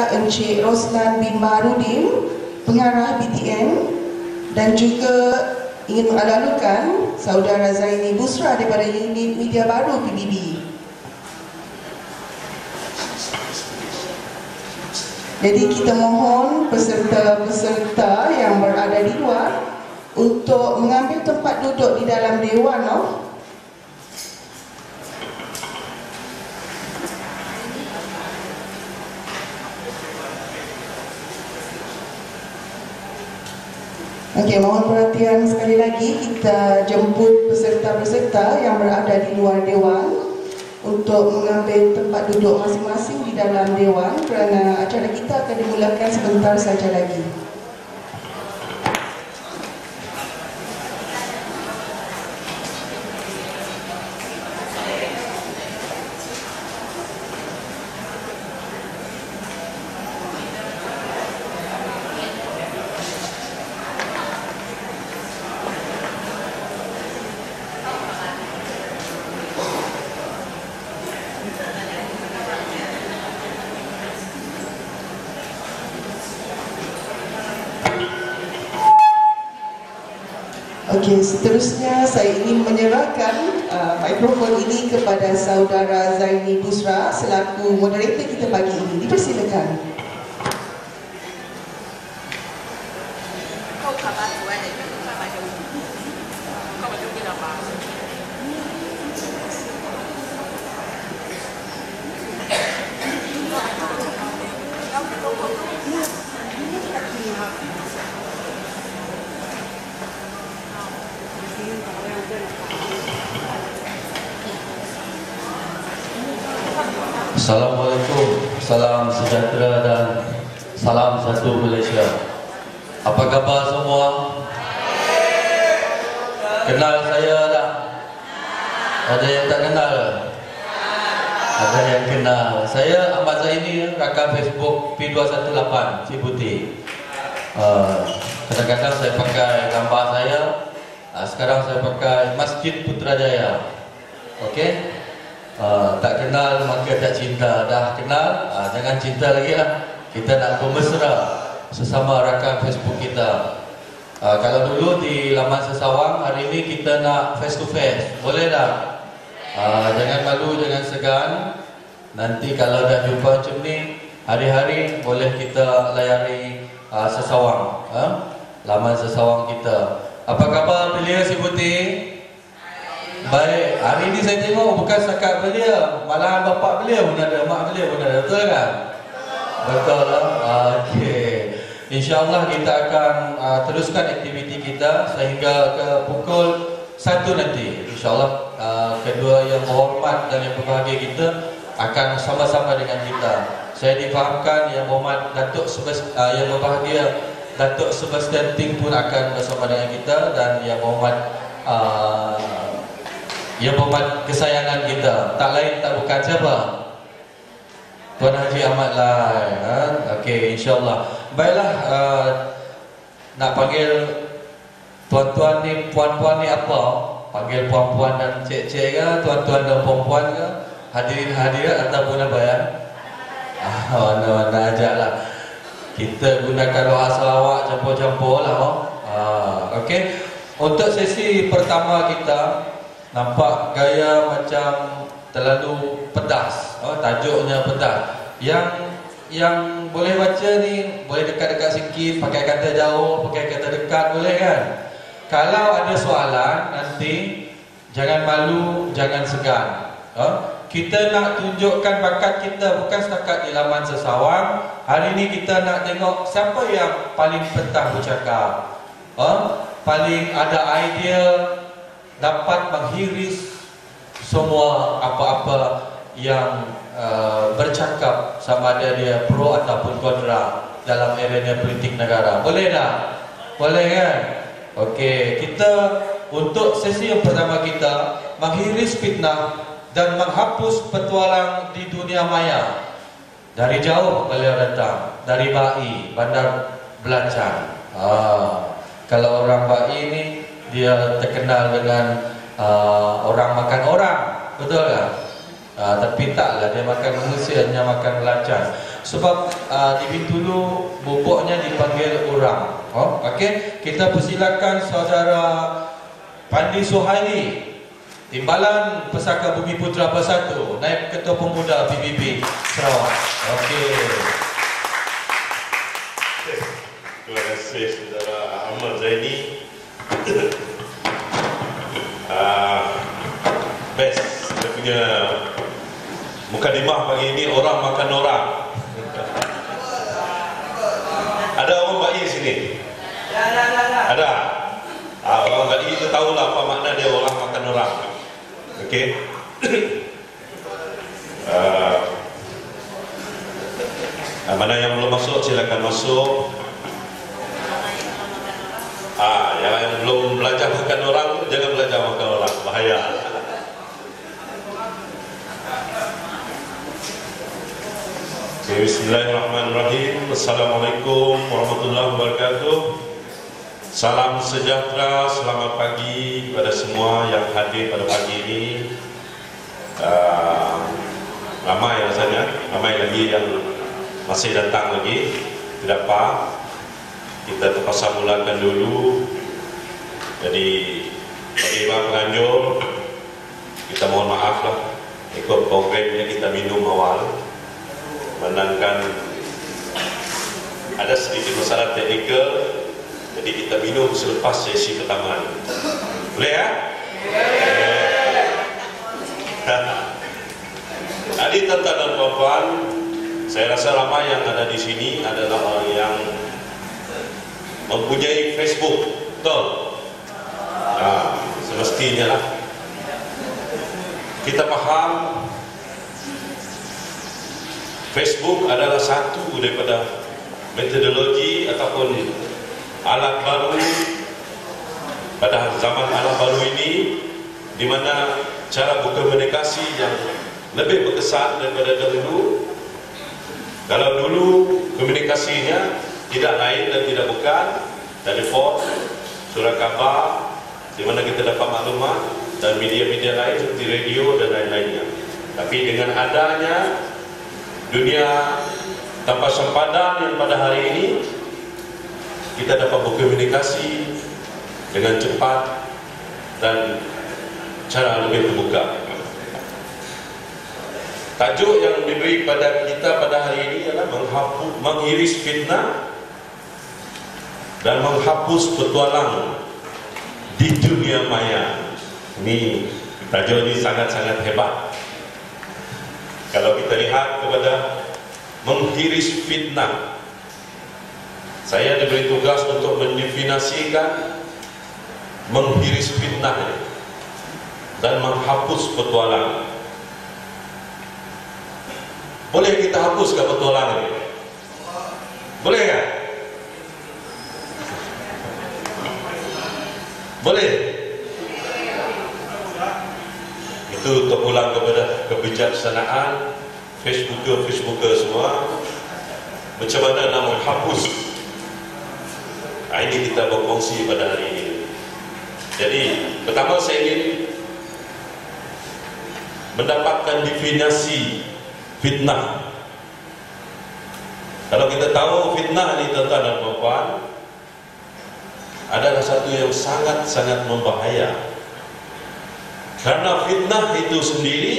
Encik Roslan bin Baharudin, pengarah BTN, dan juga ingin mengalu-alukan saudara Zaini Busra daripada unit media baru PBB. Jadi kita mohon peserta-peserta yang berada di luar untuk mengambil tempat duduk di dalam dewan. Okey, mohon perhatian sekali lagi, kita jemput peserta-peserta yang berada di luar dewan untuk mengambil tempat duduk masing-masing di dalam dewan kerana acara kita akan dimulakan sebentar saja lagi. Okey, seterusnya saya ingin menyerahkan mikrofon ini kepada saudara Zaini Busra selaku moderator kita pagi ini. Dipersilakan. Assalamualaikum, salam sejahtera dan salam satu Malaysia. Apa khabar semua? Kenal saya tak? Ada yang tak kenal? Ada yang kenal. Saya Ahmad Zaini, rakan Facebook P218 Cibuti. Kadang-kadang saya pakai gambar saya. Sekarang saya pakai Masjid Putrajaya. Okey? Tak kenal maka tak cinta. Dah kenal, jangan cinta lagi lah. Kita nak bermesra sesama rakan Facebook kita. Kalau dulu di laman Sesawang, hari ini kita nak face to face. Boleh tak? Jangan malu, jangan segan. Nanti kalau dah jumpa macam ni, hari-hari boleh kita layari Sesawang, laman Sesawang kita. Apa khabar belia si Putih? Baik, hari ini saya tengok bukan setakat belia, malahan bapak belia pun ada, mak belia pun ada, betul kan? Betul lah. Okey. InsyaAllah kita akan teruskan aktiviti kita sehingga ke pukul 1 nanti. InsyaAllah kedua yang berhormat dan yang berbahagia kita akan sama-sama dengan kita. Saya difahamkan yang berhormat yang berbahagia Datuk Sebastian Ting pun akan bersama dengan kita, dan yang berhormat kesayangan kita, tak lain tak bukan siapa? Tuan Haji Ahmad Lai. Okey, insyaAllah. Baiklah, nak panggil tuan-tuan ni, puan-puan ni apa? Panggil puan-puan dan cik-cik ke? Tuan-tuan dan puan-puan ke? Hadirin-hadirat ataupun apa ya? Mana-mana ajak lah. Kita gunakan doa selawat campur-campur lah. Okey. Untuk sesi pertama kita, nampak gaya macam terlalu pedas. Tajuknya pedas. Yang boleh baca ni, boleh dekat-dekat sikit, pakai kata jauh, pakai kata dekat, boleh kan? Kalau ada soalan nanti, jangan malu, jangan segan. Kita nak tunjukkan bakat kita bukan setakat di laman Sesawang. Hari ini kita nak tengok siapa yang paling pentah bercakap, paling ada idea, dapat menghiris semua apa-apa yang bercakap, sama ada dia pro ataupun kontra dalam arena politik negara. Boleh tak? Boleh kan? Okey, kita untuk sesi yang pertama kita menghiris fitnah dan menghapus petualang di dunia maya. Dari jauh beliau datang, dari Bai, Bandar Belacan. Kalau orang Bai ni dia terkenal dengan orang makan orang, betul tak? Tapi taklah dia makan manusia, hanya makan belacan. Sebab di Bintulu bubuknya dipanggil orang. Okey, kita persilakan saudara Pandi Suhaili, Timbalan Pesaka Bumi Putra Bersatu, Naib Ketua Pemuda PBB Sarawak. Okey. Terima kasih saudara Ahmad Zaini. Best, saya punya mukadimah pagi ini, orang makan orang. Ada orang baik sini? Ada? Orang baik itu tahulah apa makna dia orang makan orang. Okey. Mana yang belum masuk silakan masuk. Yang belum belajar makan orang, jangan belajar makan orang, bahaya. Okay, bismillahirrahmanirrahim. Assalamualaikum warahmatullahi wabarakatuh. Salam sejahtera, selamat pagi kepada semua yang hadir pada pagi ini. Ramai rasanya, ramai lagi yang masih datang lagi. Tidak apa, kita terpaksa mulakan dulu. Jadi bagi para penganjur, kita mohon maaf lah, ikut programnya kita minum awal, menangkan ada sedikit masalah teknikal, jadi kita minum selepas sesi pertama. Boleh ya? Adik, tuan-tuan dan puan-puan, saya rasa ramai yang ada di sini adalah orang yang mempunyai Facebook, betul? Semestinya lah kita paham Facebook adalah satu daripada metodologi ataupun alat baru pada zaman alat baru ini, di mana cara berkomunikasi yang lebih berkesan daripada dahulu. Kalau dulu komunikasinya tidak lain dan tidak bukan telefon, surat khabar, di mana kita dapat maklumat, dan media-media lain seperti radio dan lain-lainnya. Tapi dengan adanya dunia tanpa sempadan yang pada hari ini, kita dapat berkomunikasi dengan cepat dan cara lebih terbuka. Tajuk yang diberi pada kita pada hari ini adalah mengiris fitnah dan menghapus petualang di dunia maya. Ini tajuk ini sangat-sangat hebat. Kalau kita lihat kepada menghiris fitnah, saya diberi tugas untuk mendefinisikan menghiris fitnah dan menghapus petualang. Boleh kita hapus ke petualang ini? Boleh kan? Boleh. Itu terpulang kepada kebijaksanaan Facebooker semua, macam mana nak menghapus. Ini kita berkongsi pada hari ini. Jadi pertama saya ingin mendapatkan definisi fitnah. Kalau kita tahu fitnah ini, tuan-tuan dan puan-puan, adalah satu yang sangat-sangat membahaya. Karena fitnah itu sendiri,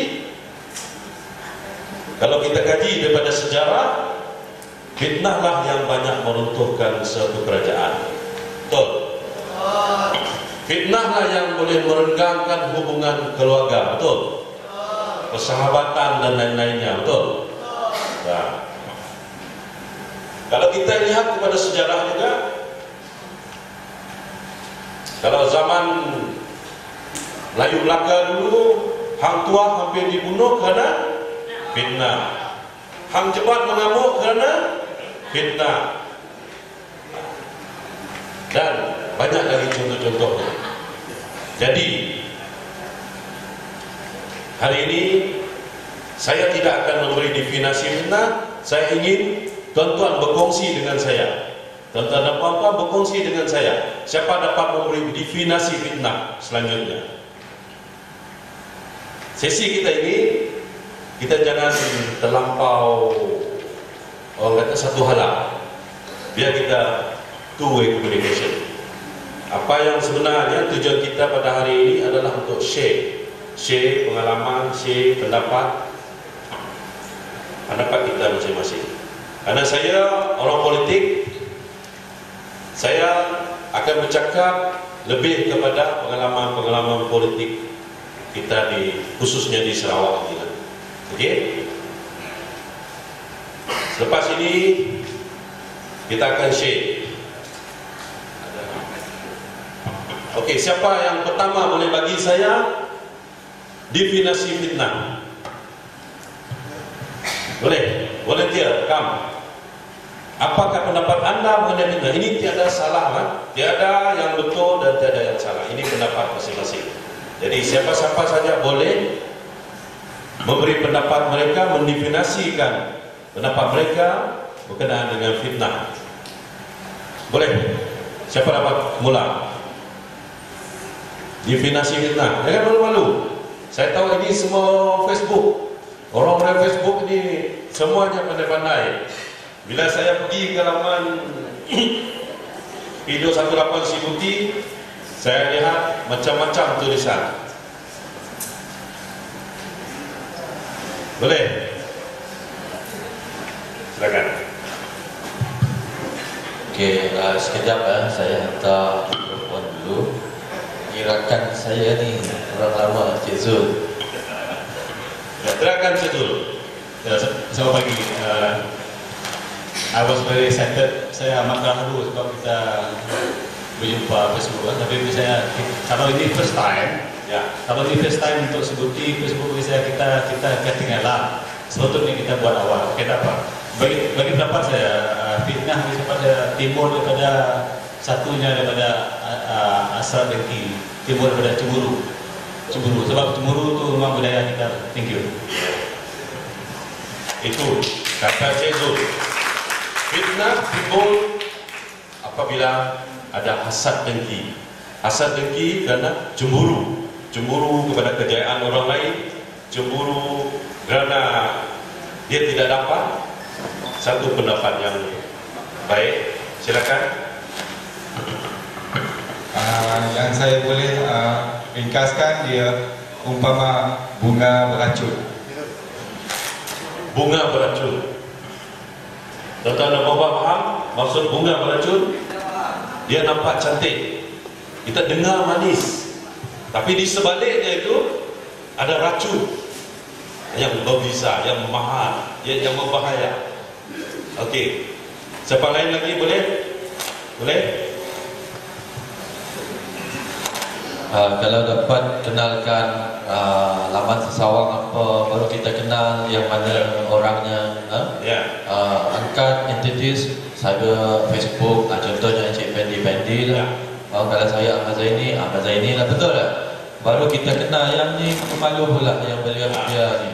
kalau kita kaji daripada sejarah, fitnahlah yang banyak meruntuhkan suatu kerajaan. Betul? Fitnahlah yang boleh merenggangkan hubungan keluarga. Betul? Persahabatan dan lain-lainnya. Betul? Nah, kalau kita lihat kepada sejarah juga, kalau zaman Melayu Melaka dulu, hang tua hampir dibunuh kerana fitnah. Hang cepat mengamuk kerana fitnah. Dan banyak lagi contoh-contohnya. Jadi hari ini saya tidak akan memberi definisi fitnah. Saya ingin tuan-tuan berkongsi dengan saya. Tuan-tuan dan puan-puan berkongsi dengan saya. Siapa dapat memberi definisi fitnah selanjutnya? Sesi kita ini kita jangan terlampau orang kata satu halang. Biar kita two-way communication. Apa yang sebenarnya tujuan kita pada hari ini adalah untuk share pengalaman, share pendapat kita masing-masing. Karena saya orang politik, saya akan bercakap lebih kepada pengalaman-pengalaman politik kita khususnya di Sarawak ini. Okey. Selepas ini kita akan share. Okey, siapa yang pertama boleh bagi saya definisi fitnah? Boleh, volunteer, come. Apakah pendapat anda mengenai fitnah? Ini tiada salah, kan? Tiada yang betul dan tiada yang salah. Ini pendapat masing-masing. Jadi siapa-siapa saja boleh memberi pendapat mereka, mendefinisikan pendapat mereka berkenaan dengan fitnah. Boleh? Siapa dapat mula? Definisi fitnah. Jangan malu-malu. Saya tahu ini semua Facebook. Orang-orang Facebook ini semuanya pandai-pandai. Bila saya pergi ke laman video 18 Sibuti, saya lihat macam-macam tulisan. Boleh? Silakan. Okey, sekejap saya hantar mikrofon dulu. Kirakan saya ni orang lama, Cik Zul. Silakan Cik Zul. Selamat pagi. I was very excited. Saya amat terharu sebab kita berjumpa Facebook. Tapi saya, kalau ini first time, kalau ini first time untuk sebuti Facebook saya, kita ketinggalan. Sebetulnya kita buat awal. Kita apa? Bagi pendapat saya, fitnah daripada timur daripada satunya daripada asal dengki, timur daripada cemburu. Sebab cemburu itu memang budaya kita. Thank you. Itu kata Cik Zul. Fitnah timbul apabila ada hasad dengki. Hasad dengki kerana cemburu. Cemburu kepada kejayaan orang lain. Cemburu kerana dia tidak dapat satu pendapat yang baik. Silakan. Yang saya boleh ringkaskan, dia umpama bunga beracun. Bunga beracun. Tuan-tuan dan puan-puan faham maksud bunga beracun? Dia nampak cantik, kita dengar manis, tapi di sebaliknya itu ada racun yang berbisa, yang mahal, yang berbahaya. Okey, siapa lain lagi boleh? Boleh? Kalau dapat kenalkan laman sesawang apa, baru kita kenal yang mana orangnya. Angkat, introduce, saya Facebook, contohnya Encik Pendi lah. Kalau saya Ahmad Zaini lah, betul tak? Baru kita kenal. Yang ni malu pula yang beliau dia ni.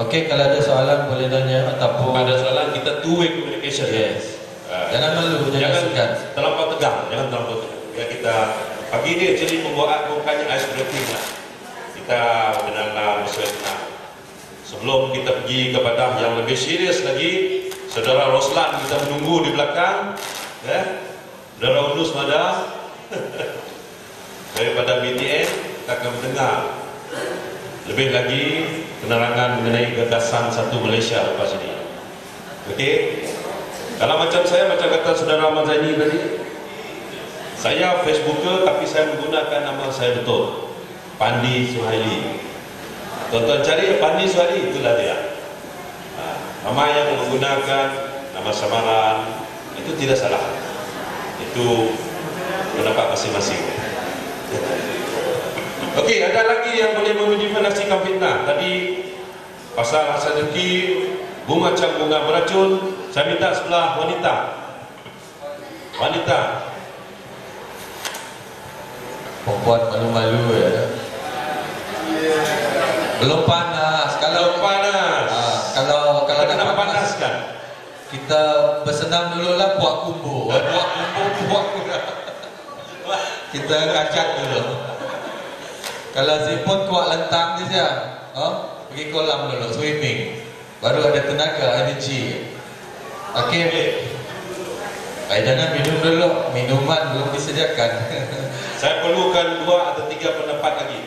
Okey, kalau ada soalan boleh tanya ataupun ada soalan, kita two-way communication. Yes. Jangan malu, jangan segan. Terlampau tegang, jangan terlampau tegang. Ya, kita pagi ni jadi bukannya ice breaking lah. Kita kenalan bersuasana. Sebelum kita pergi kepada yang lebih serius lagi, Saudara Roslan kita menunggu di belakang. Saudara Unus Mada daripada BTN, kita akan mendengar lebih lagi penerangan mengenai gagasan satu Malaysia lepas ini. Okey. Kalau macam saya, macam kata Saudara Ahmad Zaini tadi, saya Facebooker tapi saya menggunakan nama saya betul, Pandi Suhaili. Tuan-tuan cari Pandi Suhaili, itulah dia. Nama yang menggunakan nama samaran itu tidak salah. Itu pendapat masing-masing. Okey, ada lagi yang boleh mendefinisikan fitnah. Tadi pasal hasad dengki, bunga macam bunga beracun. Saya minta sebelah wanita. Perempuan malu-malu ya. Belum panas. Kalau kalau nak panaskan, kita bersenam dululah puak kumbu. Kita kacak dulu. Kalau siput kuat lentang dia. pergi kolam dulu, swimming. Baru ada tenaga, energi. Okey. Baik, jangan minum dulu. Minuman belum disediakan. Saya perlukan 2 atau 3 pendapat lagi.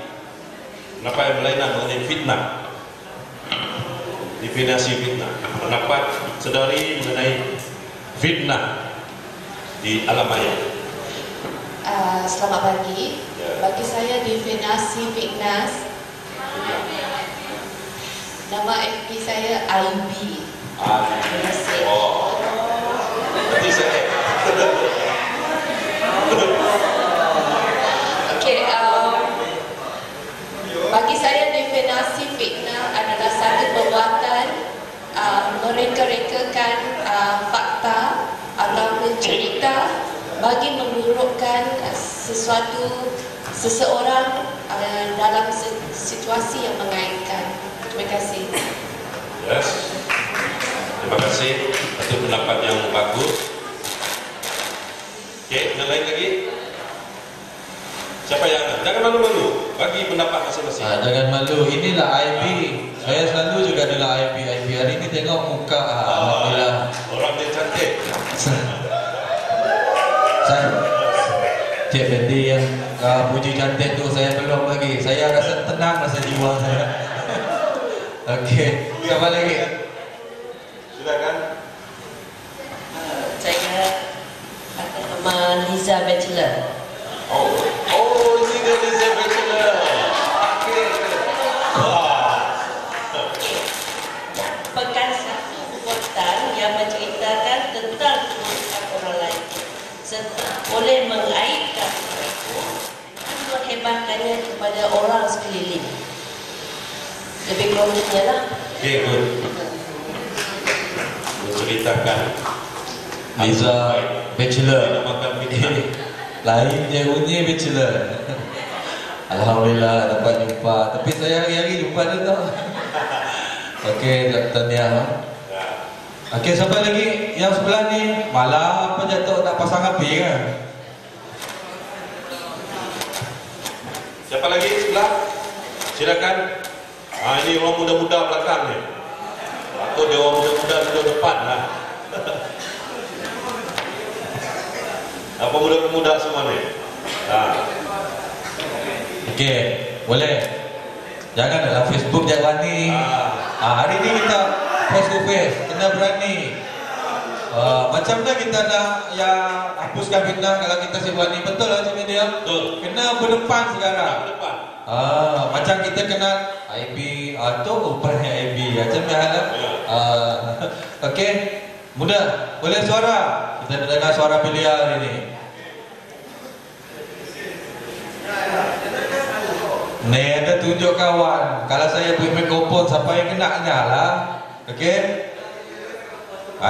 Pendapat yang berlainan mengenai fitnah. Definisi fitnah. Pendapat saudari mengenai fitnah di alam maya. Selamat pagi. Bagi saya definisi fitnah, nama FB saya IB. Oh. Berarti saya. Okey, bagi saya definisi fitnah adalah satu perbuatan mereka-rekakan fakta ataupun cerita bagi memburukkan seseorang dalam situasi yang mengaitkan. Terima kasih. Yes. Terima kasih atas pendapat yang bagus. Okey, yang lain lagi? Siapa yang akan? Jangan malu-malu. Bagi pendapat masing-masing. Jangan malu. Inilah IB. Saya selalu juga adalah IB. Hari ini tengok muka. Alhamdulillah. Orang dia cantik. Cik Fendi yang puji cantik tu saya belum lagi. Saya rasa tenang rasa jiwa saya. Okey. Siapa lagi? Silakan. Saya nama Liza Bachelor. Oh, ini dia Liza Bachelor. Okey. Pekan satu perbuatan yang menceritakan tentang kehidupan orang lain serta boleh mengaitkan itu dan menghebatkannya kepada orang sekeliling. Lebih kurangnya lah. Okey, good. Menceritakan Liza Bachelor. Dinamakan fitnah. Lain dia bunyi Bachelor. Alhamdulillah dapat jumpa. Tapi saya hari-hari jumpa dia tau. Okey, tahniah. Okey, siapa lagi yang sebelah ni? Malah apa jatuh nak pasang api kan? Siapa lagi sebelah? Silakan. Ini orang muda-muda belakang ni. Atau dia orang muda-muda duduk depan lah. Apa muda-muda semua ni? Okey, boleh. Jangan dalam Facebook jangan berani. Hari ni kita face to face, kena berani. Macam mana kita nak yang hapuskan fitnah kalau kita si berani? Betul lah Cik Media? Betul. Kena berdepan sekarang. Depan. Macam kita kenal IB atau rupanya IB macam mana lah. Okey, muda, boleh suara? Kita dengar suara beliau hari ni. Ni ada tunjuk kawan. Kalau saya beri mikrofon siapa yang kena lah. Okey.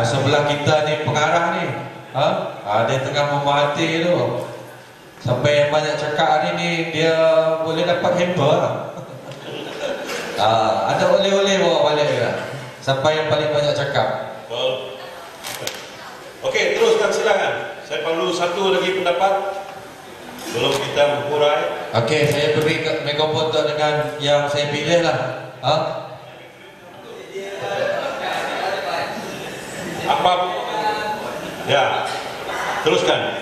Sebelah kita ni pengarah ni. Dia tengah memerhati tu. Sampai yang banyak cakap hari ni dia boleh dapat hamper. Ada oleh-oleh bawa balik ke? Siapa yang paling banyak cakap? Okey, teruskan silakan. Saya perlu satu lagi pendapat sebelum kita berhurai. Okey, saya beri mikrofon tu dengan yang saya pilih lah. Apa? Ya, teruskan.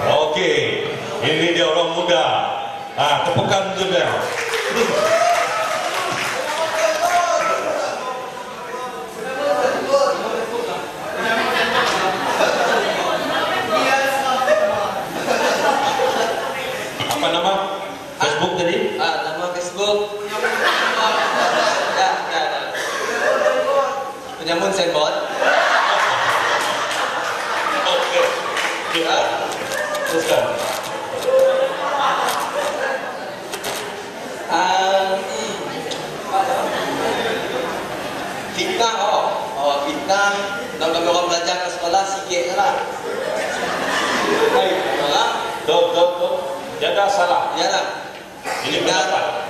Okey, ini dia orang muda. Tepukan tu dia. Apa nama Facebook tadi? Nama Facebook Penyamun Sandboard. Okey. Ya. Teruskan. Fitnah fitnah. Kalau kami orang belajar ke sekolah sikit lah. Betul. Jangan salah. Yalah. Ini pendapat.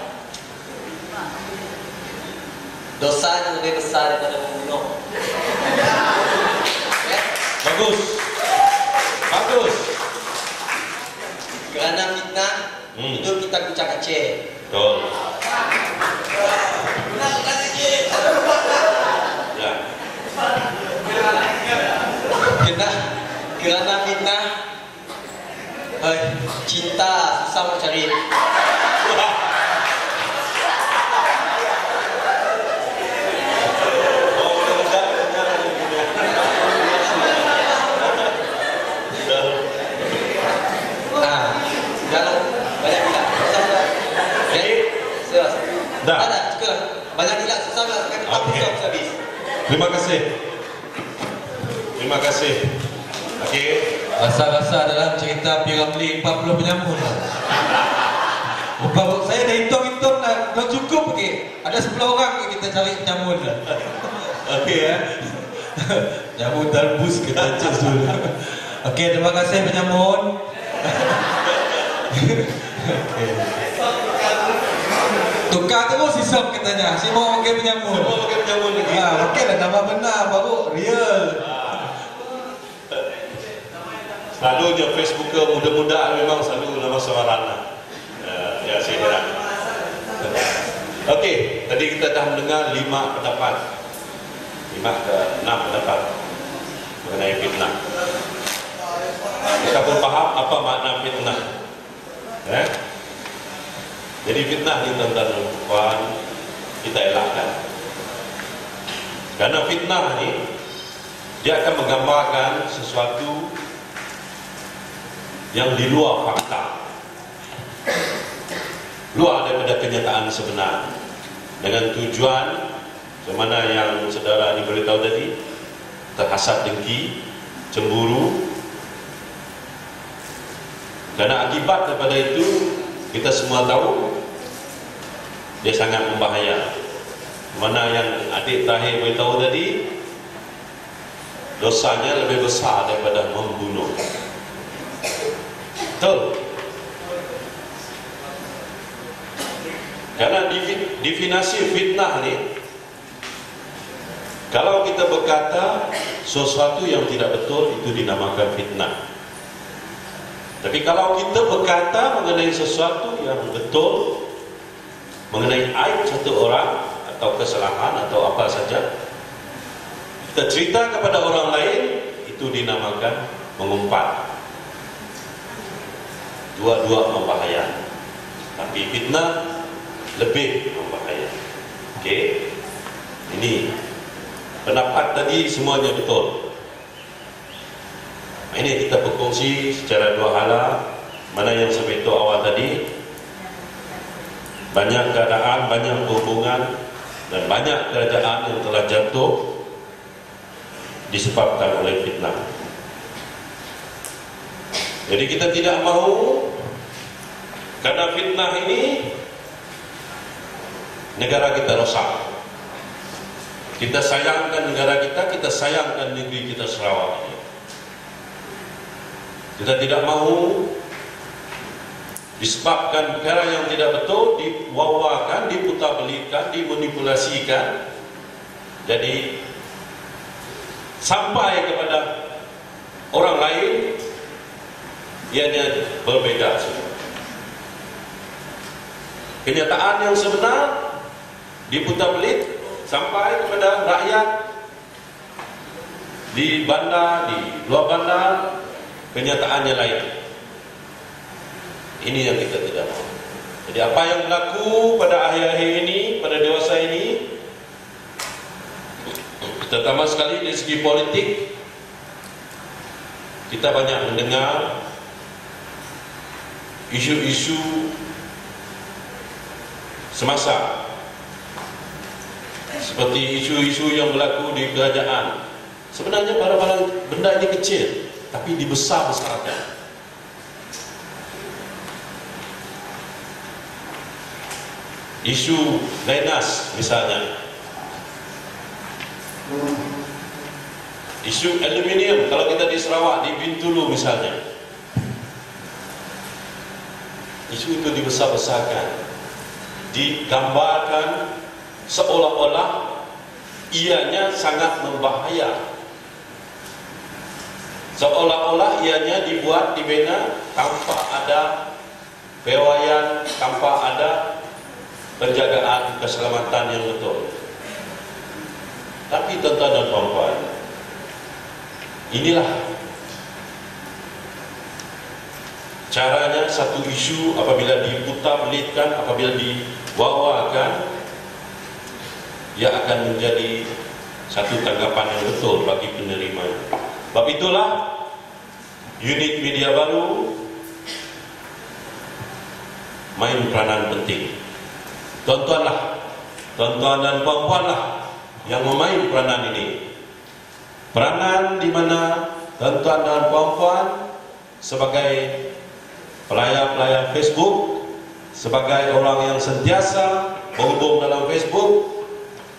Dosanya lebih besar daripada membunuh. Bagus. itu kita kucak Aceh. Betul. Ya. Kerana fitnah, cinta susah nak cari. Dah. Cukup. Banyak tidak susah nak kan habis. Terima kasih. Terima kasih. Okey. Rasa-rasa dalam cerita Piramli 40 penyamun. Saya dah hitung-hitung dah cukup okey. Ada 10 orang kita cari penyamun dah. Okey ya. Penyamun talbus kita cus dulu. Okey, terima kasih penyamun. Okay. Tukar terus sistem katanya. Si mau pakai penyamun. Mau pakai penyamun lagi. Okey lah, nama benar baru real. Selalunya Facebooker muda-muda memang selalu nama Samarana. Ya, saya kira. Okey, tadi kita dah mendengar 5 pendapat. 5 ke 6 pendapat mengenai fitnah. Kita pun faham apa makna fitnah. Jadi fitnah ni tuan-tuan dan puan, kita elakkan. Karena fitnah ni dia akan menggambarkan sesuatu yang di luar fakta, luar daripada kenyataan sebenar, dengan tujuan semana yang saudara ni beritahu tadi, terhasad dengki, cemburu. Karena akibat daripada itu kita semua tahu dia sangat membahaya. Mana yang adik terakhir beritahu tadi, dosanya lebih besar daripada membunuh. Betul. Karena definisi fitnah ni, kalau kita berkata sesuatu yang tidak betul, itu dinamakan fitnah. Tapi kalau kita berkata mengenai sesuatu yang betul, mengenai aib satu orang atau kesalahan atau apa saja, kita cerita kepada orang lain, itu dinamakan mengumpat. Dua-dua membahaya. Tapi fitnah lebih membahaya. Okey. Ini pendapat tadi semuanya betul. Ini kita berkongsi secara dua hala. Mana yang saya beritahu awal tadi, banyak keadaan, banyak hubungan dan banyak kerajaan yang telah jatuh disebabkan oleh fitnah. Jadi kita tidak mahu, karena fitnah ini negara kita rosak. Kita sayangkan negara kita, kita sayangkan negeri kita Sarawak ini. Kita tidak mahu disebabkan perkara yang tidak betul diwawakan, diputarbalikan, dimanipulasikan, jadi sampai kepada orang lain ianya berbeda semua. Kenyataan yang sebenar diputarbalik sampai kepada rakyat di bandar, di luar bandar, kenyataannya lain. Ini yang kita tidak mahu. Jadi apa yang berlaku pada akhir-akhir ini, pada dewasa ini, terutama sekali dari segi politik, kita banyak mendengar isu-isu semasa, seperti isu-isu yang berlaku di kerajaan. Sebenarnya barang-barang benda ini kecil, tapi dibesar-besarkan. Isu Lenas misalnya, isu aluminium kalau kita di Sarawak, di Bintulu misalnya, isu itu dibesar-besarkan, digambarkan seolah-olah ianya sangat membahaya, seolah-olah ianya dibuat, dibina tanpa ada pewayan tanpa ada penjagaan keselamatan yang betul. Tapi tuan-tuan dan puan-puan, inilah caranya satu isu apabila diputar-belitkan, apabila dibawakan, ia akan menjadi satu tanggapan yang betul bagi penerima. Sebab itulah unit media baru main peranan penting. Tuan-tuan dan puan-puan lah yang memain peranan ini. Peranan di mana tuan-tuan dan puan-puan sebagai pelayar-pelayar Facebook, sebagai orang yang sentiasa menghubung dalam Facebook,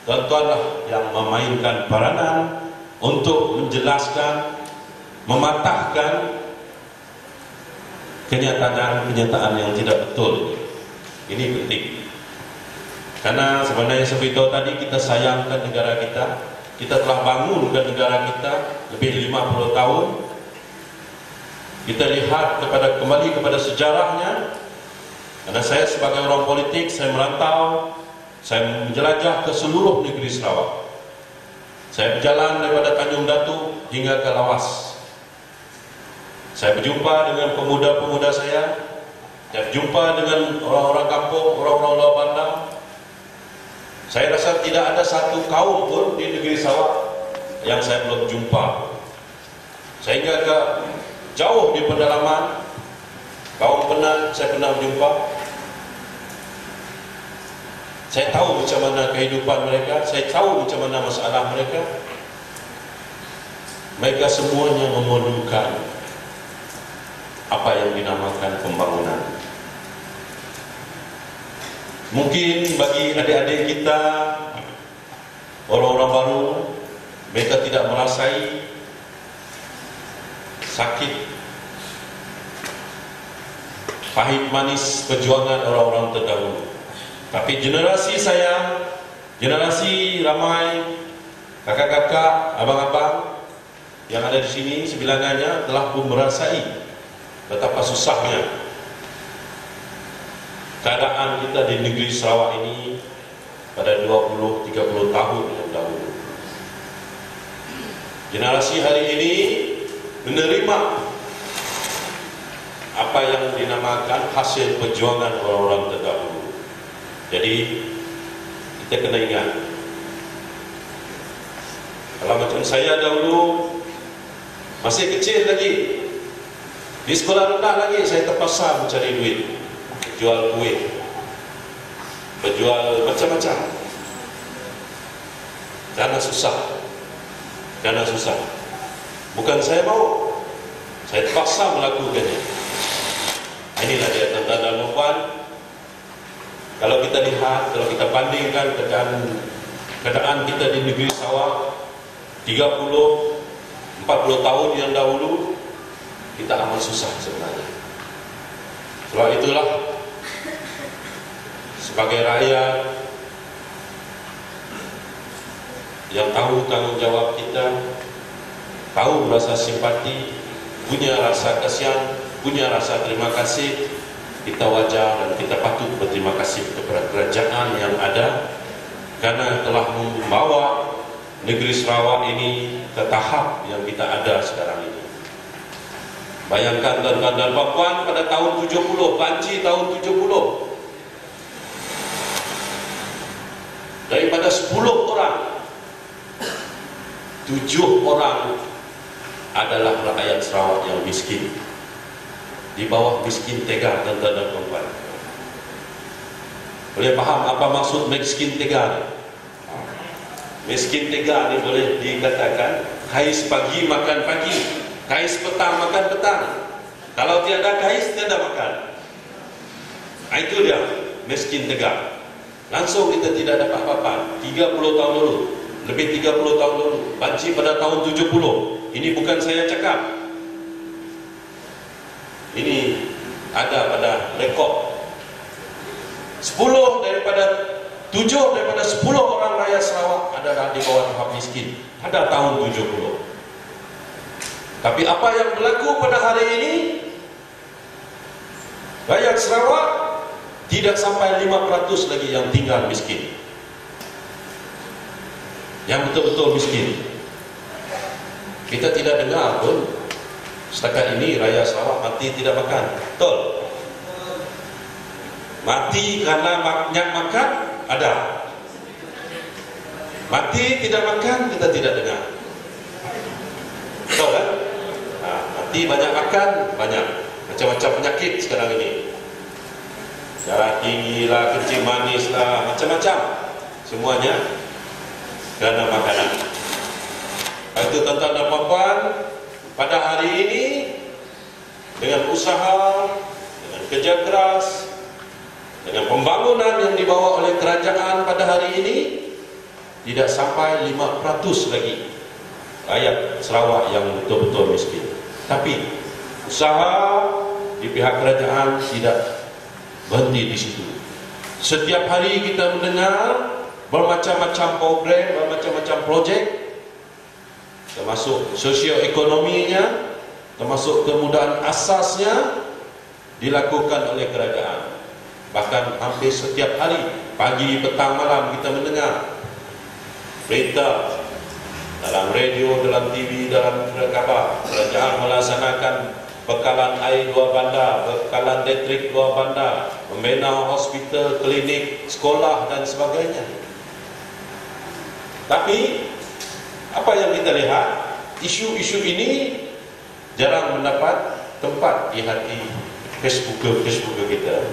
tuan-tuanlah yang memainkan peranan untuk menjelaskan, mematahkan kenyataan yang tidak betul. Ini penting. Karena sebenarnya seperti itu tadi, kita sayangkan negara kita. Kita telah bangunkan negara kita lebih 50 tahun. Kita lihat kembali kepada sejarahnya. Karena saya sebagai orang politik, saya merantau, saya menjelajah ke seluruh negeri Sarawak. Saya berjalan daripada Tanjung Datu hingga ke Lawas. Saya berjumpa dengan pemuda-pemuda saya berjumpa dengan orang-orang kampung, orang-orang luar bandar. Saya rasa tidak ada satu kaum pun di negeri Sarawak yang saya belum jumpa. Sehingga ke jauh di pedalaman, kaum Penan saya pernah berjumpa. Saya tahu macam mana kehidupan mereka, saya tahu macam mana masalah mereka. Mereka semuanya memerlukan apa yang dinamakan pembangunan. Mungkin bagi adik-adik kita, orang-orang baru, mereka tidak merasai sakit, pahit manis perjuangan orang-orang terdahulu. Tapi generasi saya, generasi ramai kakak-kakak, abang-abang yang ada di sini sebilangannya telah pun merasai betapa susahnya keadaan kita di negeri Sarawak ini pada 20-30 tahun yang dahulu. Generasi hari ini menerima apa yang dinamakan hasil perjuangan orang-orang terdahulu. Jadi kita kena ingat, kalau macam saya dahulu masih kecil lagi, di sekolah rendah lagi, saya terpaksa mencari duit, jual kuih, berjual macam-macam, karena susah. Bukan saya mau, saya terpaksa melakukannya. Inilah dia tuan-tuan dan puan. Kalau kita lihat, kalau kita bandingkan keadaan kita di negeri Sarawak 30-40 tahun yang dahulu, kita amat susah sebenarnya. Sebab itulah, sebagai rakyat yang tahu tanggungjawab kita, tahu rasa simpati, punya rasa kasihan, punya rasa terima kasih, kita wajar dan kita patut berterima kasih kepada kerajaan yang ada karena telah membawa negeri Sarawak ini ke tahap yang kita ada sekarang ini. Bayangkan tuan-tuan dan puan, pada tahun 70, banci tahun 70, daripada 10 orang, 7 orang adalah rakyat Sarawak yang miskin. Di bawah miskin tega, tuan-tuan dan puan. Boleh faham apa maksud miskin tega? Miskin tega ni boleh dikatakan kais pagi makan pagi, kais petang makan petang. Kalau tiada kais, tiada makan. Itu dia miskin tega. Langsung kita tidak dapat apa-apa. 30 tahun dulu, lebih 30 tahun dulu, banci pada tahun 70. Ini bukan saya cakap, ini ada pada rekod. 7 daripada 10 orang rakyat Sarawak adalah di bawah tahap miskin pada tahun 70. Tapi apa yang berlaku pada hari ini? Rakyat Sarawak tidak sampai 5% lagi yang tinggal miskin, yang betul-betul miskin. Kita tidak dengar pun setakat ini rakyat Sarawak mati tidak makan. Betul? Mati karena banyak makan ada. Mati tidak makan kita tidak dengar. Betul kan? Nah, mati banyak makan banyak. Macam-macam penyakit sekarang ini. Darah tinggi lah, kencing manis lah, macam-macam. Semuanya kerana makanan. Itu tuan-tuan dan puan-puan, pada hari ini dengan usaha, dengan kerja keras, dengan pembangunan yang dibawa oleh kerajaan pada hari ini, tidak sampai 5% lagi rakyat Sarawak yang betul-betul miskin. Tapi usaha di pihak kerajaan tidak berhenti di situ. Setiap hari kita mendengar bermacam-macam program, bermacam-macam projek, termasuk sosioekonominya, termasuk kemudahan asasnya dilakukan oleh kerajaan. Bahkan hampir setiap hari, pagi, petang, malam kita mendengar berita dalam radio, dalam TV, dalam kabar, kerajaan melaksanakan bekalan air 2 bandar, bekalan elektrik 2 bandar, membina hospital, klinik, sekolah dan sebagainya. Tapi apa yang kita lihat, isu-isu ini jarang mendapat tempat di hati Facebook kita.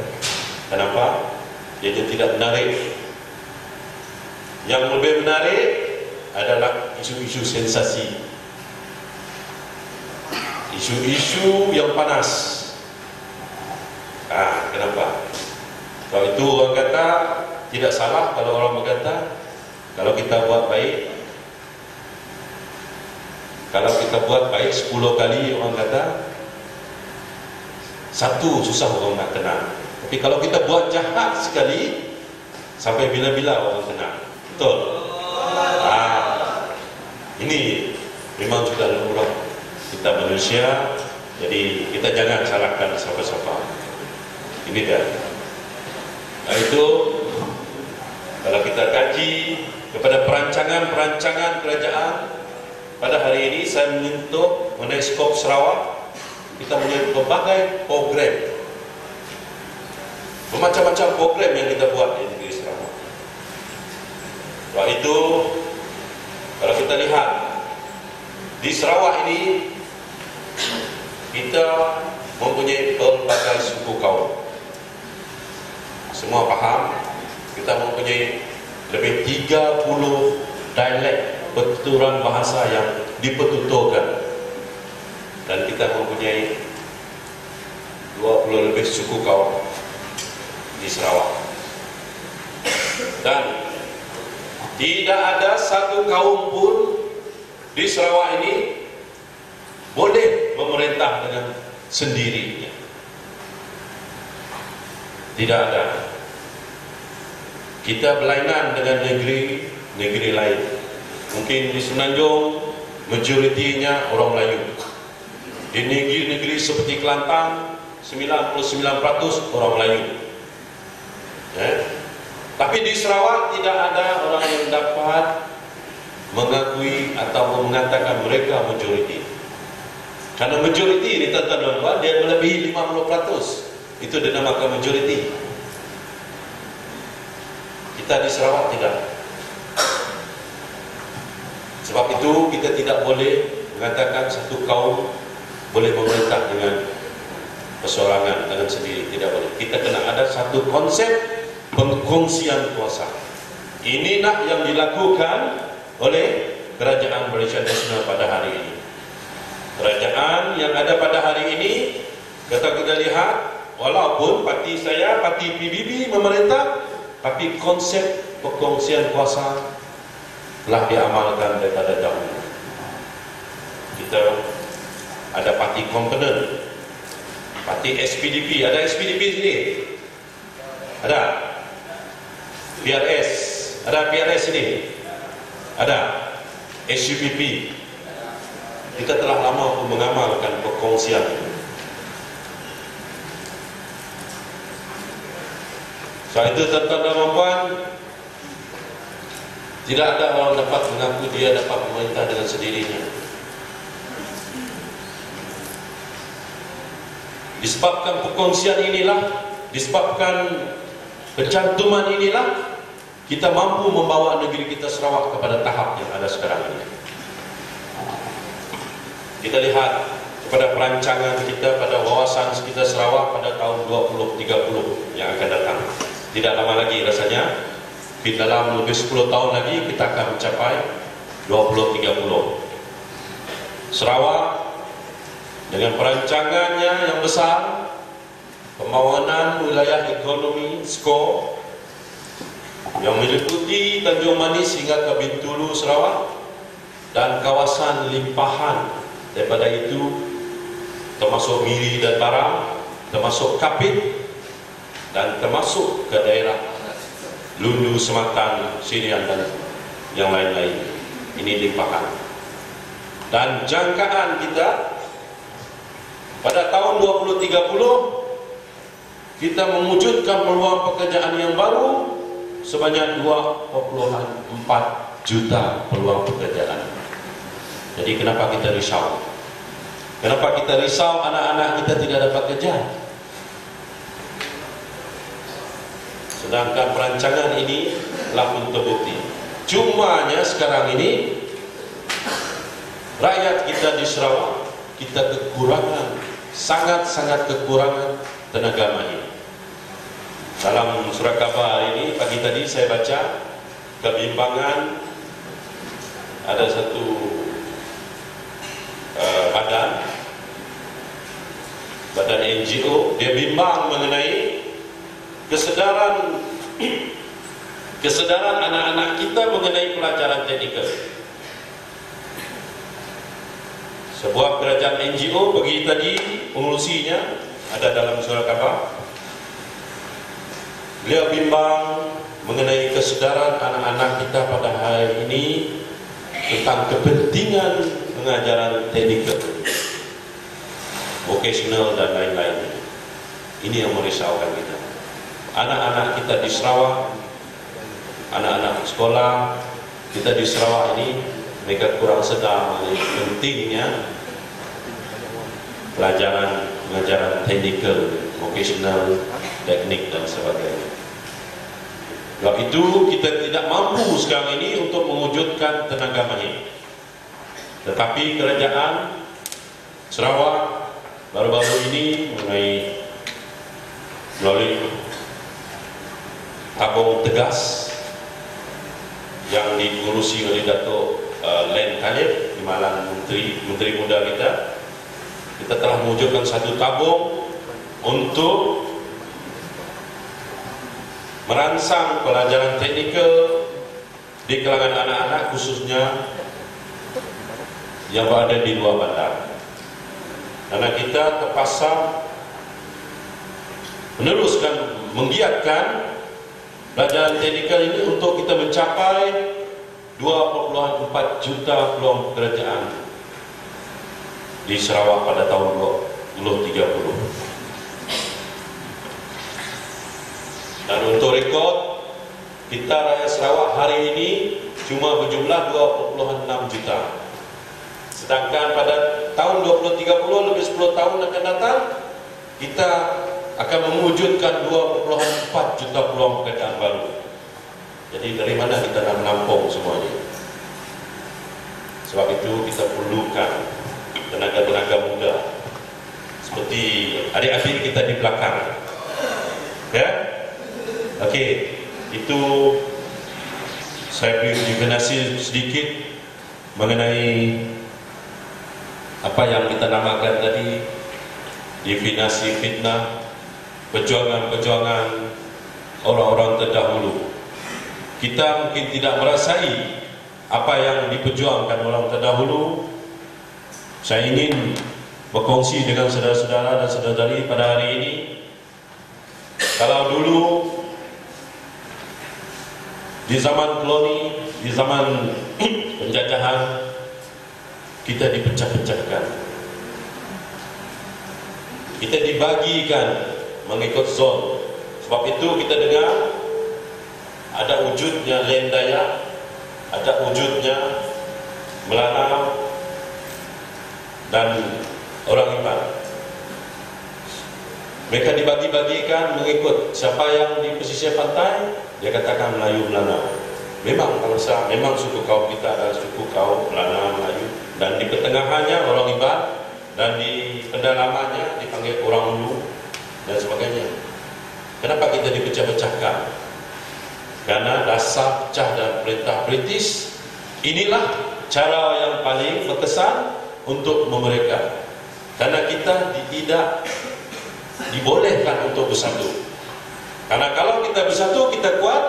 Kenapa? Dia tidak menarik. Yang lebih menarik adalah isu-isu sensasi, isu-isu yang panas. Kenapa? Kalau itu orang kata tidak salah kalau orang berkata kalau kita buat baik, kalau kita buat baik 10 kali orang kata 1 susah orang nak kenal. Tapi kalau kita buat jahat sekali, sampai bila-bila orang kenal. Betul? Ini memang sudah lumrah kita manusia, jadi kita jangan salahkan siapa-siapa. Ini dia. Nah itu kalau kita kaji kepada perancangan kerajaan pada hari ini, saya menyentuh mengenai skop Sarawak. Kita punya berbagai program, bermacam-macam program yang kita buat di negeri Sarawak. Sebab itu kalau kita lihat di Sarawak ini, kita mempunyai berbagai suku kaum. Semua faham, kita mempunyai lebih 30 dialek pertuturan bahasa yang dipertuturkan. Dan kita mempunyai 20 lebih suku kaum di Sarawak. Dan tidak ada satu kaum pun di Sarawak ini boleh memerintah dengan sendirinya. Tidak ada. Kita berlainan dengan negeri lain. Mungkin di Semenanjung majoritinya orang Melayu. Di negeri-negeri seperti Kelantan 99% orang Melayu. Tapi di Sarawak tidak ada orang yang dapat mengakui atau mengatakan mereka majoriti. Karena majoriti ini tuan-tuan dia melebihi 50%. Itu dinamakan majoriti. Kita di Sarawak tidak. Sebab itu kita tidak boleh mengatakan satu kaum boleh memerintah dengan persorangan, dengan sendiri. Tidak boleh. Kita kena ada satu konsep pengkongsian kuasa. Inilah yang dilakukan oleh Kerajaan Malaysia Nasional pada hari ini. Kerajaan yang ada pada hari ini, kita lihat, walaupun parti saya, parti PBB memerintah, tapi konsep pengkongsian kuasa telah diamalkan daripada dahulu. Kita ada parti komponen, parti SPDP. Ada SPDP sini? Ada? PRS? Ada PRS sini? Ada? SUPP. Kita telah lama pun mengamalkan perkongsian. Sebab itu tuan-tuan dan puan, tidak ada orang dapat mengaku dia dapat memerintah dengan sendirinya. Disebabkan perkongsian inilah, disebabkan pencantuman inilah, kita mampu membawa negeri kita Sarawak kepada tahap yang ada sekarang ini. Kita lihat kepada perancangan kita pada wawasan kita Sarawak pada tahun 2030 yang akan datang. Tidak lama lagi rasanya, di dalam lebih 10 tahun lagi kita akan mencapai 2030. Sarawak dengan perancangannya yang besar, pembangunan wilayah ekonomi skor yang meliputi Tanjung Manis hingga ke Bintulu Sarawak dan kawasan limpahan daripada itu termasuk Miri dan Barang, termasuk Kapit dan termasuk ke daerah Lundu, Sematan, Sirian dan yang lain-lain. Ini limpahan. Dan jangkaan kita pada tahun 2030 kita mewujudkan peluang pekerjaan yang baru sebanyak 2,4 juta peluang pekerjaan. Jadi kenapa kita risau? Kenapa kita risau anak-anak kita tidak dapat kerja? Sedangkan perancangan ini telah pun terbukti. Cumanya sekarang ini rakyat kita di Sarawak, kita kekurangan, sangat-sangat kekurangan tenaga mahir. Dalam surat khabar hari ini, pagi tadi saya baca kebimbangan ada satu badan NGO, dia bimbang mengenai kesedaran anak-anak kita mengenai pelajaran teknikal. Sebuah kerajaan NGO bagi tadi pengurusinya ada dalam surat khabar. Beliau bimbang mengenai kesedaran anak-anak kita pada hari ini tentang kepentingan pengajaran teknikal, vocational dan lain-lain. Ini yang merisaukan kita. Anak-anak kita di Sarawak, anak-anak sekolah kita di Sarawak ini, mereka kurang sedar mengenai pentingnya pelajaran pengajaran teknikal, vocational, teknik dan sebagainya. Sebab itu kita tidak mampu sekarang ini untuk mewujudkan tenaga mahir. Tetapi kerajaan Sarawak baru-baru ini melalui tabung tegas yang diurusi oleh Dato' Len Khalif, Timbalan Menteri Muda kita telah mewujudkan satu tabung untuk merangsang pelajaran teknikal di kalangan anak-anak, khususnya yang berada di luar bandar. Karena kita terpaksa meneruskan, menggiatkan pelajaran teknikal ini untuk kita mencapai 2,4 juta peluang pekerjaan di Sarawak pada tahun 2030. Dan untuk rekod, kita rakyat Sarawak hari ini cuma berjumlah 2,6 juta. Sedangkan pada tahun 2030, lebih 10 tahun akan datang, kita akan mewujudkan 2,4 juta peluang pekerjaan baru. Jadi dari mana kita nak menampung semuanya? Sebab itu kita perlukan tenaga-tenaga muda seperti adik-adik kita di belakang. Ya? Okey, itu saya beri definisi sedikit mengenai apa yang kita namakan tadi definisi fitnah, perjuangan-perjuangan orang-orang terdahulu. Kita mungkin tidak merasai apa yang diperjuangkan orang terdahulu. Saya ingin berkongsi dengan saudara-saudara dan saudari pada hari ini. Kalau dulu di zaman koloni, di zaman penjajahan, kita dipecah-pecahkan, kita dibagikan mengikut zon Sebab itu kita dengar ada wujudnya Lain Dayak, ada wujudnya Melanau dan orang Iban. Mereka dibagi-bagikan mengikut siapa yang di pesisir pantai, dia katakan Melayu Melanau. Memang bangsa, memang suku kaum kita adalah suku kaum Melanau Melayu, dan di pertengahannya orang Iban, dan di pendalamannya dipanggil orang Ulu dan sebagainya. Kenapa kita dipecah-pecahkan? Karena dasar pecah dan perintah British. Inilah cara yang paling berkesan untuk memereka. Karena kita tidak dibolehkan untuk bersatu. Karena kalau kita bersatu, kita kuat,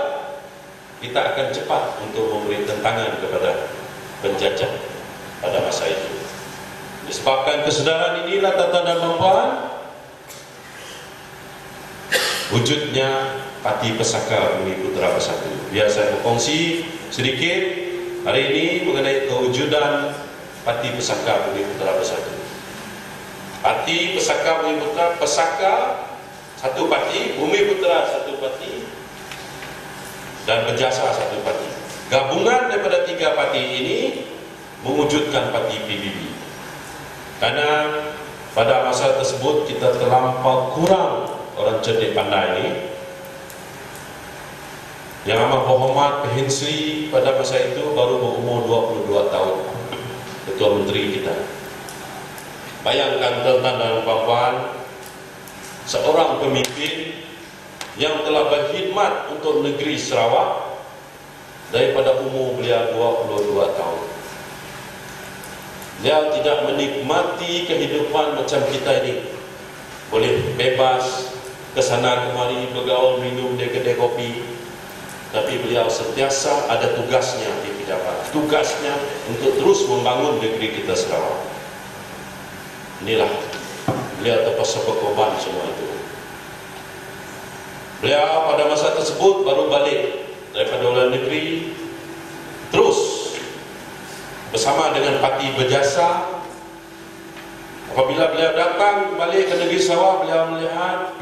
kita akan cepat untuk memberi tentangan kepada penjajah pada masa itu. Disebabkan kesedaran inilah tuan-tuan dan puan, wujudnya Pati Pesaka Bumi Putera Bersatu. Biar saya berkongsi sedikit hari ini mengenai kewujudan Pati Pesaka Bumi Putera Bersatu. Pati Pesaka Bumi Putera, Pesaka satu pati, Bumi Putera satu pati, dan Berjasa satu pati. Gabungan daripada tiga pati ini mewujudkan Pati PBB. Karena pada masa tersebut kita terlampau kurang orang cerdik pandai ini. Yang amat berhormat P. Sri pada masa itu baru berumur 22 tahun, Ketua Menteri kita. Bayangkan tuan-tuan dan puan-puan, seorang pemimpin yang telah berkhidmat untuk negeri Sarawak daripada umur beliau 22 tahun. Dia tidak menikmati kehidupan macam kita ini, boleh bebas kesana kemari, bergaul, minum di kedai kopi. Tapi beliau sentiasa ada tugasnya di pejabat, tugasnya untuk terus membangun negeri kita Sarawak. Inilah beliau terpaksa berkorban semua itu. Beliau pada masa tersebut baru balik daripada luar negeri, terus bersama dengan Pati Berjasa. Apabila beliau datang balik ke negeri Sarawak, beliau melihat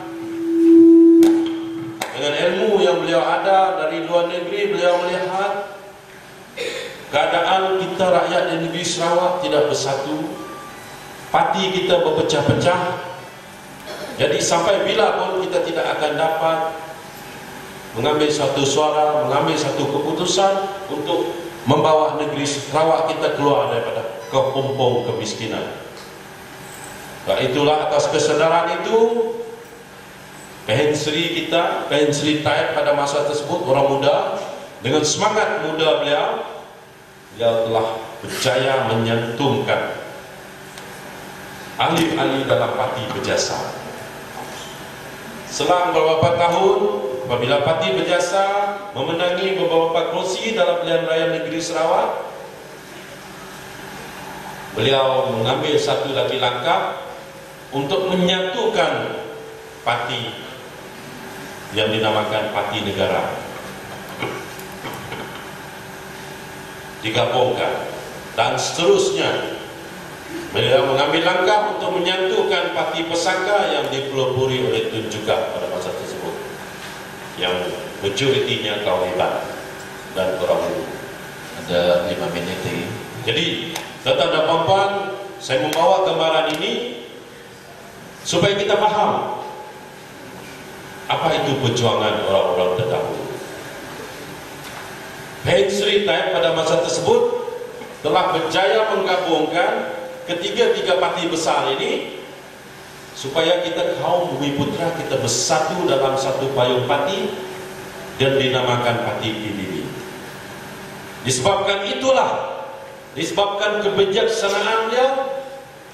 dengan ilmu yang beliau ada dari luar negeri, beliau melihat keadaan kita rakyat di negeri Sarawak tidak bersatu, pati kita berpecah-pecah. Jadi sampai bila pun kita tidak akan dapat mengambil satu suara, mengambil satu keputusan untuk membawa negeri Sarawak kita keluar daripada kepompong kemiskinan. Dan itulah atas kesedaran itu P. Sri kita, P. Sri Taib pada masa tersebut, orang muda, dengan semangat muda beliau telah berjaya menyantumkan ahli-ahli dalam Pati Berjasa. Selang beberapa tahun, apabila Pati Berjasa memenangi beberapa kursi dalam pilihan raya negeri Sarawak, beliau mengambil satu lagi langkah untuk menyatukan pati yang dinamakan Pati Negara, digabungkan, dan seterusnya beliau mengambil langkah untuk menyatukan Pati Pesaka yang dipelopori oleh Tun Juga pada masa tersebut, yang majoritinya kaum Iban dan orang Ulu. Ada 5 minit lagi. Jadi tuan-tuan dan puan-puan, saya membawa gambaran ini supaya kita faham apa itu perjuangan orang-orang terdahulu. P. Sri Taib pada masa tersebut telah berjaya menggabungkan ketiga-tiga pati besar ini supaya kita kaum Bumi Putera kita bersatu dalam satu payung pati dan dinamakan Pati PBB. Disebabkan itulah, disebabkan kebijaksanaan beliau,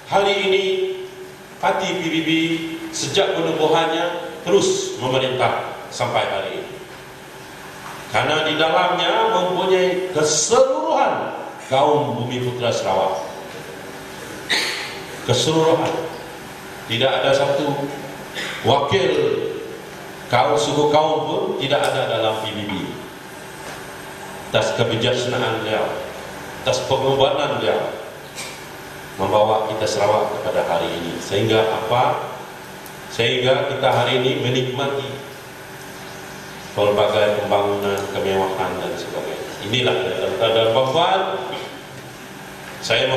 hari ini Pati PBB sejak penubuhannya terus memerintah sampai hari ini. Karena di dalamnya mempunyai keseluruhan kaum Bumi Putera Sarawak. Keseluruhan. Tidak ada satu wakil suku kaum pun tidak ada dalam PBB. Atas kebijaksanaan beliau, atas pengorbanan beliau, membawa kita Sarawak kepada hari ini. Sehingga apa? Sehingga kita hari ini menikmati pelbagai pembangunan, kemewahan dan sebagainya. Inilah dalam pembuat saya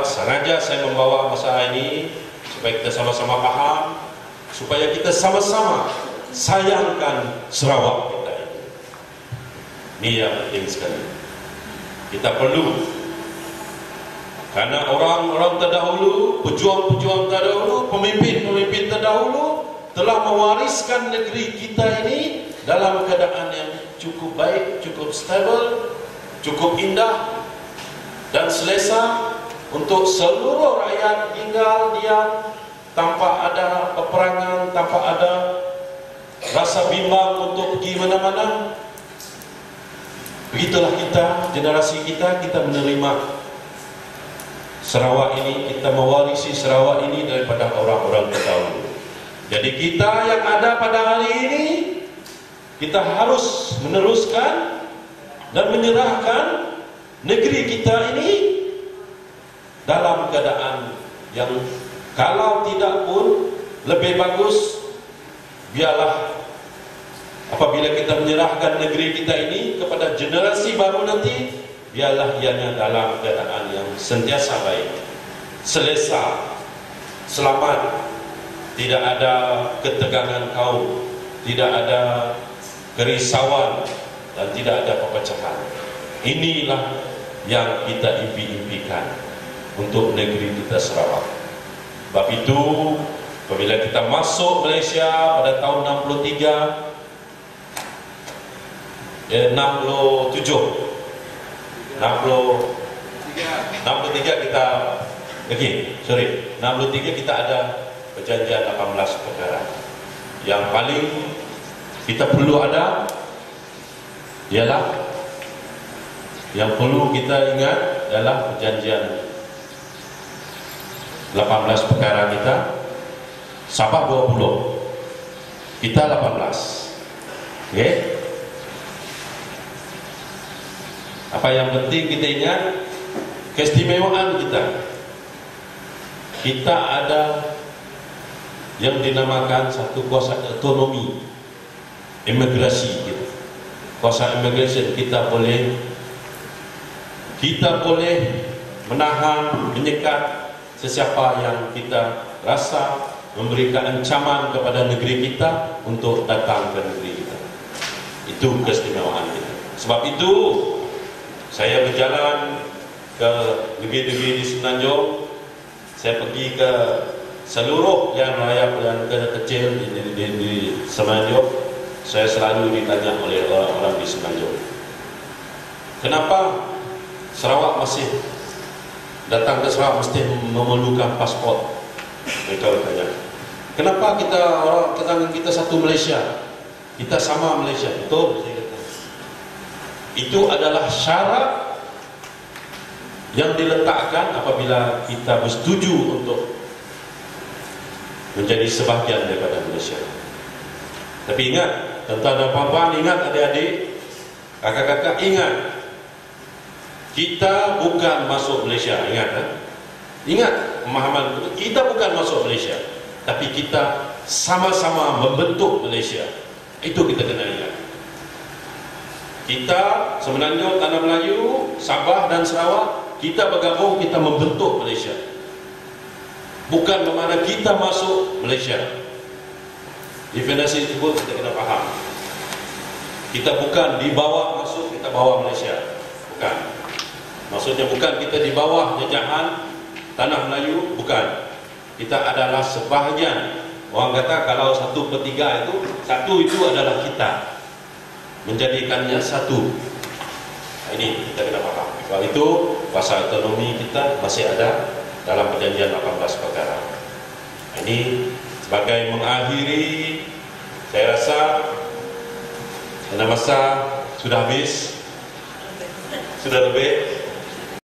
sengaja membawa masalah ini supaya kita sama-sama paham, supaya kita sama-sama sayangkan Sarawak kita ini. Ini yang penting sekali. Kita perlu, karena orang-orang terdahulu, pejuang-pejuang terdahulu, pemimpin-pemimpin terdahulu telah mewariskan negeri kita ini dalam keadaan yang cukup baik, cukup stabil, cukup indah dan selesa untuk seluruh rakyat tinggal diam tanpa ada peperangan, tanpa ada rasa bimbang untuk pergi mana-mana. Begitulah kita, generasi kita menerima Sarawak ini, kita mewarisi Sarawak ini daripada orang-orang terdahulu. Jadi kita yang ada pada hari ini, kita harus meneruskan dan menyerahkan negeri kita ini dalam keadaan yang kalau tidak pun lebih bagus. Biarlah apabila kita menyerahkan negeri kita ini kepada generasi baru nanti, biarlah ianya dalam keadaan yang sentiasa baik, selesa, selamat, tidak ada ketegangan kaum, tidak ada kerisauan, dan tidak ada perpecahan. Inilah yang kita impi-impikan untuk negeri kita Sarawak. Sebab itu, apabila kita masuk Malaysia pada tahun 63 kita ada perjanjian 18 perkara. Yang paling kita perlu ada ialah, yang perlu kita ingat adalah perjanjian 18 perkara kita. Sabah 20, kita 18. Okey. Apa yang penting kita ingat, keistimewaan kita. Kita ada yang dinamakan satu kuasa otonomi imigrasi kita. Kuasa imigrasi kita boleh menahan, menyekat sesiapa yang kita rasa memberikan ancaman kepada negeri kita untuk datang ke negeri kita. Itu keistimewaan kita. Sebab itu saya berjalan ke negeri-negeri di Semenanjung. Saya pergi ke seluruh yang raya yang kecil di Semenanjung. Saya selalu ditanya oleh orang-orang di Semenanjung, kenapa Sarawak masih datang ke Sarawak mesti memerlukan pasport? Mereka bertanya, kenapa kita satu Malaysia, kita sama Malaysia? Betul, saya kata. Itu adalah syarat yang diletakkan apabila kita bersetuju untuk menjadi sebahagian daripada Malaysia. Tapi ingat, tuan-tuan dan puan-puan, ingat adik-adik, kakak-kakak, ingat, kita bukan masuk Malaysia. Ingat, ingat pemahaman kita bukan masuk Malaysia, tapi kita sama-sama membentuk Malaysia. Itu kita kena ingat. Kita Semenanjung, Tanah Melayu, Sabah dan Sarawak, kita bergabung, kita membentuk Malaysia. Bukan bermakna kita masuk Malaysia. Definisi itu kita kena faham. Kita bukan di bawah masuk, kita bawa Malaysia. Bukan. Maksudnya bukan kita di bawah jajahan Tanah Melayu, bukan. Kita adalah sebahagian. Orang kata kalau 1/3 itu, satu itu adalah kita. Menjadikannya satu. Nah, ini kita kena faham. Sebab itu kuasa ekonomi kita masih ada dalam perjanjian 18 perkara. Nah, ini sebagai mengakhiri, saya rasa karena masa sudah habis, sudah lebih.